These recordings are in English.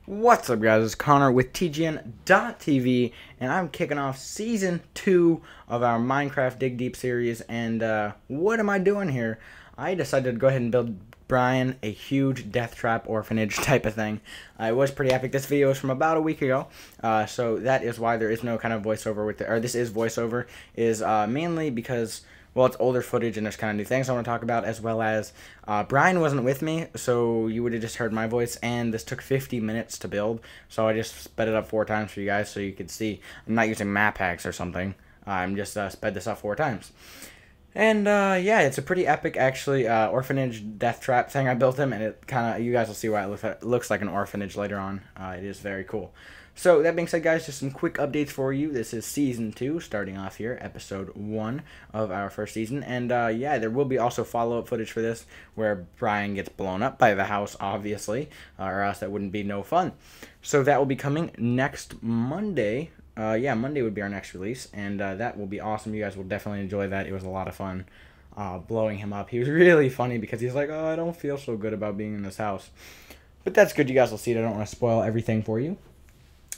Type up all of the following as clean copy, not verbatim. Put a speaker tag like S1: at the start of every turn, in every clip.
S1: What's up, guys? It's Connor with TGN.TV, and I'm kicking off Season 2 of our Minecraft Dig Deep series, and what am I doing here? I decided to go ahead and build Brian a huge death trap orphanage type of thing. It was pretty epic. This video is from about a week ago, so that is why there is no kind of voiceover with it, or this is voiceover, is mainly because, well, it's older footage and there's kind of new things I want to talk about, as well as Brian wasn't with me, so you would have just heard my voice, and this took 50 minutes to build, so I just sped it up 4 times for you guys so you could see. I'm not using map hacks or something. I'm just sped this up 4 times. And yeah, it's a pretty epic, actually, orphanage death trap thing I built him, and it kind of, you guys will see why it looks like an orphanage later on. It is very cool. So, that being said, guys, just some quick updates for you. This is Season 2, starting off here, Episode 1 of our first season. And, yeah, there will be also follow-up footage for this, where Brian gets blown up by the house, obviously, or else that wouldn't be no fun. So, that will be coming next Monday. Yeah, Monday would be our next release, and that will be awesome. You guys will definitely enjoy that. It was a lot of fun blowing him up. He was really funny because he's like, oh, I don't feel so good about being in this house. But that's good. You guys will see it. I don't want to spoil everything for you.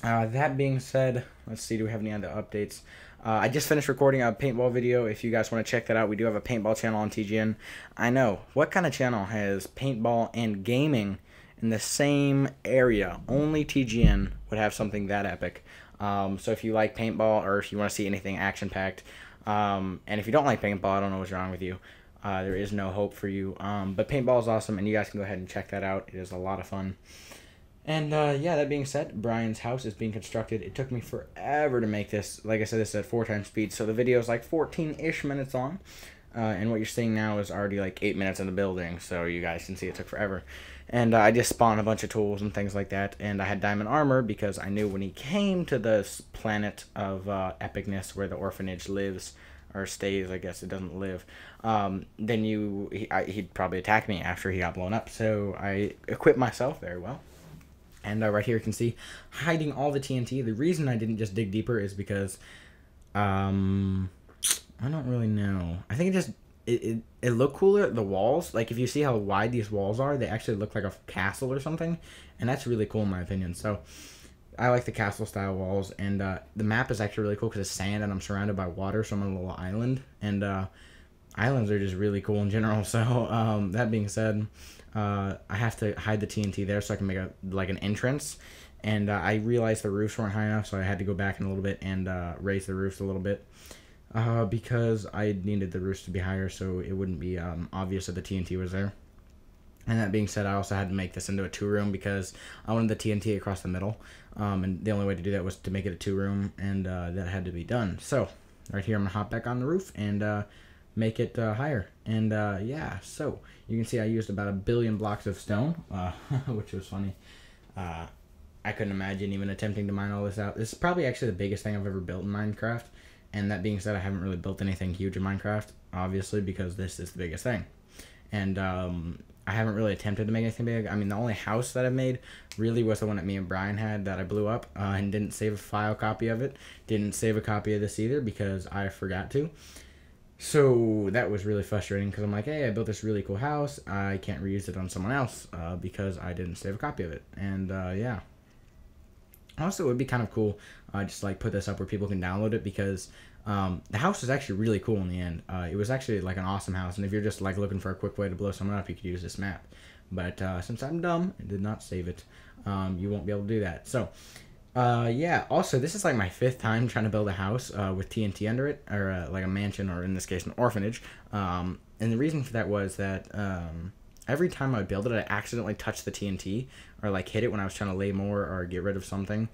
S1: That being said, let's see, do we have any other updates? I just finished recording a paintball video. If you guys want to check that out, we do have a paintball channel on TGN. I know, what kind of channel has paintball and gaming in the same area? Only TGN would have something that epic. So if you like paintball, or if you want to see anything action-packed, and if you don't like paintball, I don't know what's wrong with you. There is no hope for you. But paintball is awesome, and you guys can go ahead and check that out. It is a lot of fun. And, yeah, that being said, Brian's house is being constructed. It took me forever to make this. Like I said, this is at 4 times speed, so the video is like 14-ish minutes long. And what you're seeing now is already like 8 minutes in the building, so you guys can see it took forever. And I just spawned a bunch of tools and things like that, and I had diamond armor because I knew when he came to this planet of epicness where the orphanage lives, or stays, I guess it doesn't live, then he'd probably attack me after he got blown up, so I equipped myself very well. And right here you can see, hiding all the TNT. The reason I didn't just dig deeper is because, I don't really know. I think it looked cooler, the walls. Like, if you see how wide these walls are, they actually look like a castle or something. And that's really cool in my opinion. So, I like the castle-style walls. And the map is actually really cool because it's sand and I'm surrounded by water. So, I'm on a little island. And islands are just really cool in general. So, that being said, I have to hide the TNT there so I can make an entrance, and I realized the roofs weren't high enough, so I had to go back in a little bit and raise the roofs a little bit, because I needed the roofs to be higher so it wouldn't be obvious that the TNT was there. And that being said, I also had to make this into a 2-room because I wanted the TNT across the middle, and the only way to do that was to make it a 2-room, and that had to be done. So right here I'm gonna hop back on the roof and make it higher. And yeah, so you can see I used about 1 billion blocks of stone, which was funny. I couldn't imagine even attempting to mine all this out. This is probably actually the biggest thing I've ever built in Minecraft. And that being said, I haven't really built anything huge in Minecraft, obviously, because this is the biggest thing. And I haven't really attempted to make anything big. I mean, the only house that I've made really was the one that me and Brian had that I blew up, and didn't save a file copy of it. Didn't save a copy of this either because I forgot to. So that was really frustrating because I'm like, hey, I built this really cool house. I can't reuse it on someone else because I didn't save a copy of it. And yeah. Also, it would be kind of cool just like put this up where people can download it because the house is actually really cool in the end. It was actually like an awesome house. And if you're just like looking for a quick way to blow someone up, you could use this map. But since I'm dumb and did not save it, you won't be able to do that. So yeah, also, this is like my 5th time trying to build a house with TNT under it, or like a mansion, or in this case, an orphanage. And the reason for that was that every time I build it, I accidentally touch the TNT, or like hit it when I was trying to lay more or get rid of something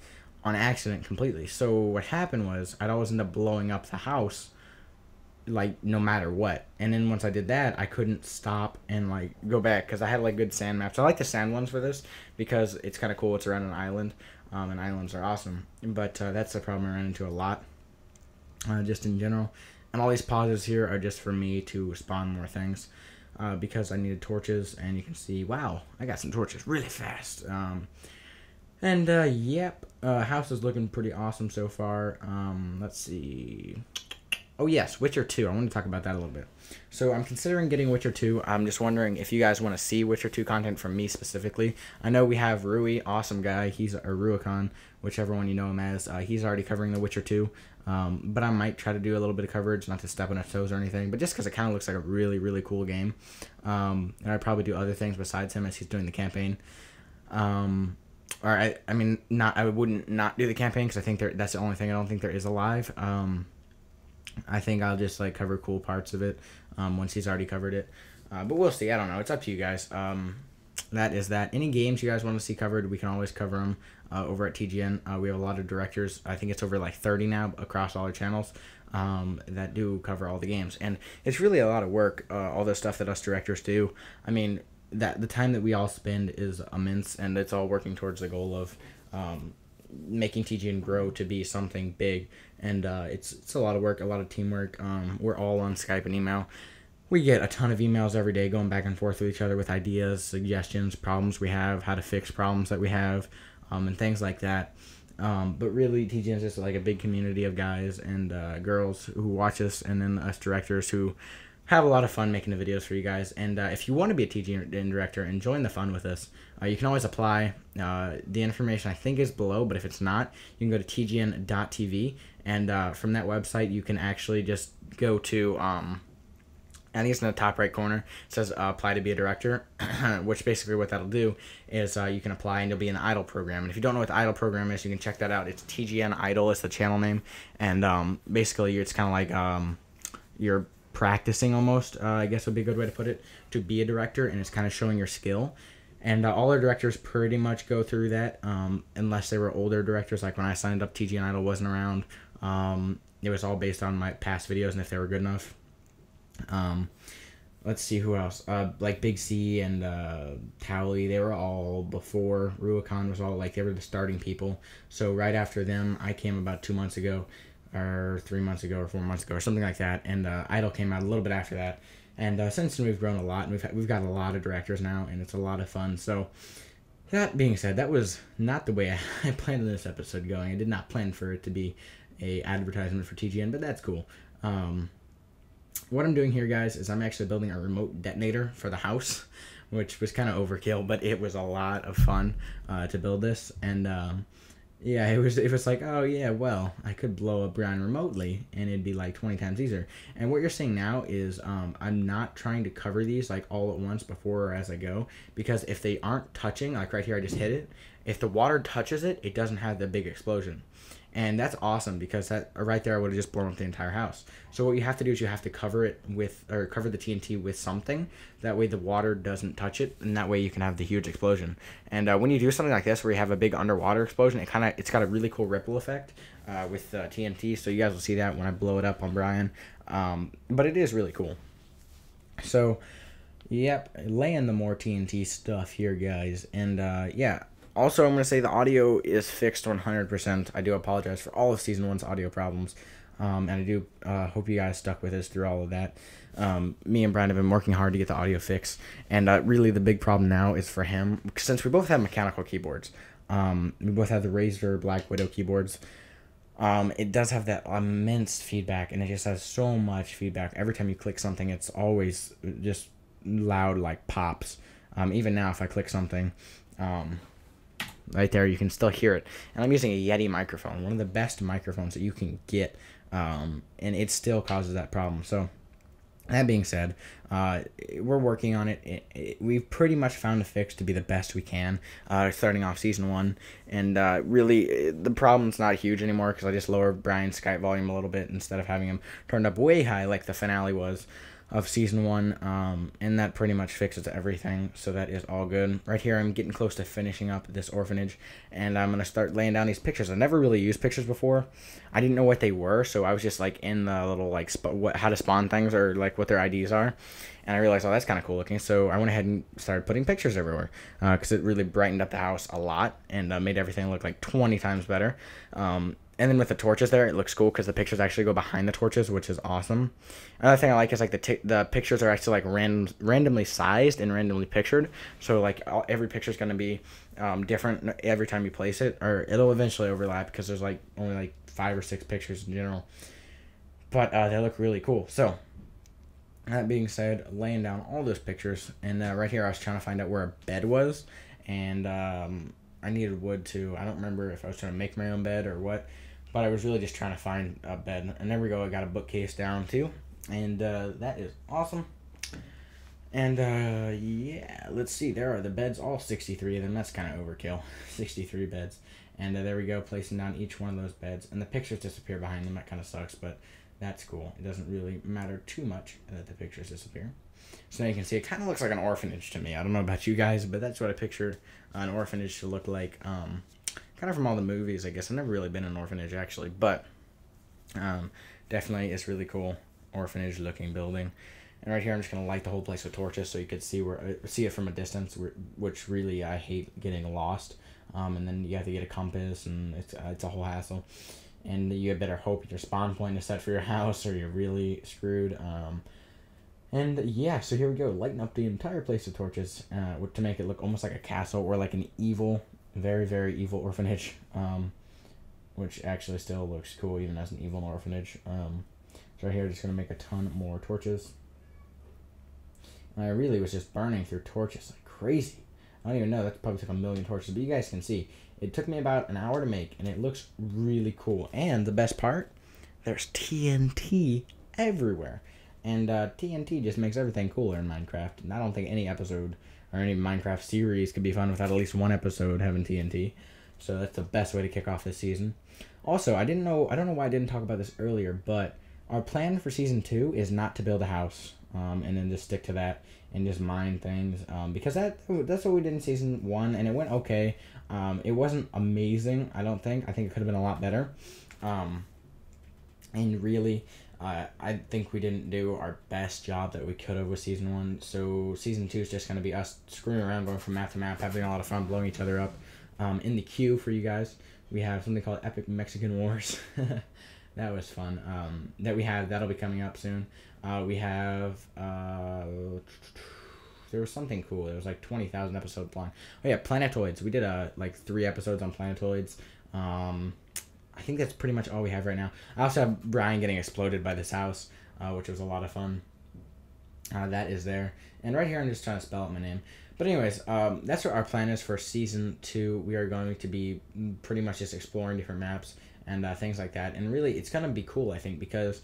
S1: on accident completely. So what happened was I'd always end up blowing up the house, like no matter what. And then once I did that, I couldn't stop and like go back because I had like good sand maps. I like the sand ones for this because it's kind of cool. It's around an island. And islands are awesome, but that's the problem I ran into a lot, just in general. And all these pauses here are just for me to spawn more things, because I needed torches, and you can see, wow, I got some torches really fast. And yep, house is looking pretty awesome so far. Let's see. Oh yes, Witcher 2. I want to talk about that a little bit. So I'm considering getting Witcher 2. I'm just wondering if you guys want to see Witcher 2 content from me specifically. I know we have Rui, awesome guy. He's a Ruicon, whichever one you know him as. He's already covering the Witcher 2. But I might try to do a little bit of coverage, not to step on his toes or anything, but just because it kind of looks like a really, really cool game. And I'd probably do other things besides him as he's doing the campaign. Or I mean, I wouldn't not do the campaign because I think that's the only thing I don't think there is alive. I think I'll just like cover cool parts of it once he's already covered it. But we'll see. I don't know. It's up to you guys. That is that. Any games you guys want to see covered, we can always cover them over at TGN. We have a lot of directors. I think it's over like 30 now across all our channels that do cover all the games. And it's really a lot of work, all the stuff that us directors do. I mean, that the time that we all spend is immense, and it's all working towards the goal of making TGN grow to be something big. And it's a lot of work, a lot of teamwork. We're all on Skype and email. We get a ton of emails every day going back and forth with each other with ideas, suggestions, problems we have, how to fix problems that we have, and things like that. But really, TGN is just like a big community of guys and girls who watch us, and then us directors who have a lot of fun making the videos for you guys. And if you want to be a TGN director and join the fun with us, you can always apply. The information I think is below, but if it's not, you can go to TGN.tv, and from that website you can actually just go to I think it's in the top right corner. It says apply to be a director, which basically what that'll do is you can apply and you'll be in the Idol program. And if you don't know what the Idol program is, you can check that out. It's TGN Idol is the channel name, and basically it's kind of like you're practicing almost, I guess would be a good way to put it, to be a director, and it's kind of showing your skill. And all our directors pretty much go through that, unless they were older directors. Like when I signed up, TGN Idol wasn't around. It was all based on my past videos and if they were good enough. Let's see who else. Like Big C and Towley, they were all before Ruicon was all like they were the starting people. So right after them, I came about 2 months ago, or 3 months ago, or 4 months ago, or something like that. And Idol came out a little bit after that. And since then, we've grown a lot, and we've got a lot of directors now, and it's a lot of fun. So that being said, that was not the way I planned this episode going. I did not plan for it to be a advertisement for TGN, but that's cool. What I'm doing here, guys, is I'm actually building a remote detonator for the house, which was kind of overkill, but it was a lot of fun to build this. And yeah, it was like, oh yeah, well, I could blow up Brian remotely, and it'd be like 20 times easier. And what you're seeing now is I'm not trying to cover these like all at once before or as I go, because if they aren't touching, like right here, I just hit it. If the water touches it, it doesn't have the big explosion. And that's awesome, because that right there I would have just blown up the entire house. So what you have to do is you have to cover it with, or cover the TNT with something. That way the water doesn't touch it, and that way you can have the huge explosion. And when you do something like this, where you have a big underwater explosion, it's got a really cool ripple effect with TNT. So you guys will see that when I blow it up on Brian. But it is really cool. So, yep, laying the more TNT stuff here, guys. And yeah. Also, I'm going to say the audio is fixed 100%. I do apologize for all of Season 1's audio problems. And I do hope you guys stuck with us through all of that. Me and Brian have been working hard to get the audio fixed. And really the big problem now is for him. Since we both have mechanical keyboards. We both have the Razer Black Widow keyboards. It does have that immense feedback. And it just has so much feedback. Every time you click something, it's always just loud, like pops. Even now, if I click something... right there, you can still hear it. And I'm using a Yeti microphone, one of the best microphones that you can get, and it still causes that problem. So that being said, we're working on it. We've pretty much found a fix to be the best we can, starting off Season 1. And really, the problem's not huge anymore, because I just lowered Brian's Skype volume a little bit instead of having him turned up way high like the finale was of Season 1, and that pretty much fixes everything, so that is all good. Right here, I'm getting close to finishing up this orphanage, and I'm going to start laying down these pictures. I never really used pictures before. I didn't know what they were, so I was just like in the little like how to spawn things, or like what their IDs are, and I realized, oh, that's kind of cool looking, so I went ahead and started putting pictures everywhere, because it really brightened up the house a lot, and made everything look like 20 times better. And then with the torches there, it looks cool because the pictures actually go behind the torches, which is awesome. Another thing I like is like the pictures are actually like randomly sized and randomly pictured. So like every picture is going to be different every time you place it, or it'll eventually overlap because there's like only like 5 or 6 pictures in general. but they look really cool. So that being said, laying down all those pictures, and right here I was trying to find out where a bed was, and I needed wood too. I don't remember if I was trying to make my own bed or what, but I was really just trying to find a bed. And there we go, I got a bookcase down too, and that is awesome. And yeah, let's see, there are the beds, all 63 of them. That's kind of overkill, 63 beds. And there we go, placing down each one of those beds, and the pictures disappear behind them. That kind of sucks, but that's cool. It doesn't really matter too much that the pictures disappear. So now you can see it kind of looks like an orphanage to me. I don't know about you guys, but that's what I pictured an orphanage to look like. Kind of from all the movies, I guess. I've never really been in an orphanage, actually, but definitely it's really cool orphanage looking building. And right here I'm just going to light the whole place with torches so you could see it from a distance, which really I hate getting lost. And then you have to get a compass, and it's a whole hassle. And you better hope your spawn point is set for your house, or you're really screwed. And yeah, so here we go, lighting up the entire place with torches to make it look almost like a castle, or like an evil, very, very evil orphanage, which actually still looks cool even as an evil orphanage. So right here, just going to make a ton more torches. And I really was just burning through torches like crazy. I don't even know, that probably took 1,000,000 torches, but you guys can see, it took me about an hour to make, and it looks really cool. And the best part, there's TNT everywhere. And TNT just makes everything cooler in Minecraft. And I don't think any episode or any Minecraft series could be fun without at least one episode having TNT. So that's the best way to kick off this season. Also, I don't know why I didn't talk about this earlier, but our plan for Season 2 is not to build a house. And then just stick to that and just mine things, because that's what we did in Season 1, and it went okay. It wasn't amazing, I don't think. I think it could have been a lot better. And really, I think we didn't do our best job that we could have with Season 1. So Season 2 is just going to be us screwing around, going from map to map, having a lot of fun, blowing each other up. In the queue for you guys, we have something called Epic Mexican Wars. That was fun. That'll be coming up soon. We have there was something cool. There was like 20,000 episodes long. Oh yeah, planetoids. We did like 3 episodes on planetoids. I think that's pretty much all we have right now. I also have Brian getting exploded by this house, which was a lot of fun. That is there. And right here I'm just trying to spell out my name. But anyways, that's what our plan is for Season 2. We are going to be pretty much just exploring different maps and things like that. And really, it's going to be cool, I think, because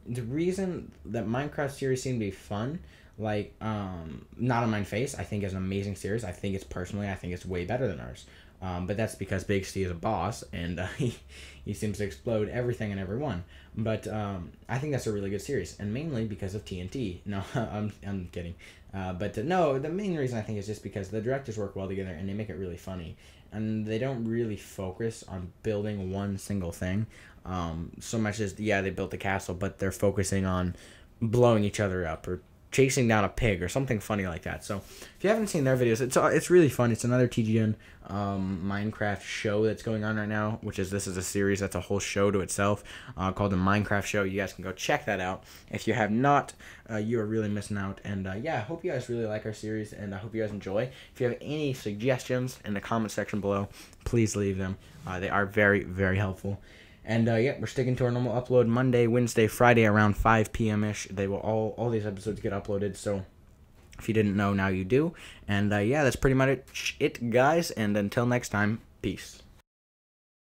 S1: the reason that Minecraft series seem to be fun, like, Not on My Face, I think is an amazing series. I think it's way better than ours. But that's because Big C is a boss, and he seems to explode everything and everyone. But I think that's a really good series, and mainly because of TNT. No, I'm kidding. No, the main reason I think is just because the directors work well together, and they make it really funny. And they don't really focus on building one single thing. So much as, yeah, they built the castle, but they're focusing on blowing each other up, or chasing down a pig, or something funny like that. So if you haven't seen their videos, it's really fun. It's another TGN Minecraft show that's going on right now, this is a series that's a whole show to itself, called the Minecraft Show. You guys can go check that out. If you have not, you are really missing out. And yeah, I hope you guys really like our series, and I hope you guys enjoy. If you have any suggestions in the comment section below, please leave them. They are very, very helpful. And yeah, we're sticking to our normal upload Monday, Wednesday, Friday around 5 p.m.-ish. They will all these episodes get uploaded, so if you didn't know, now you do. And yeah, that's pretty much it, guys. And until next time, peace.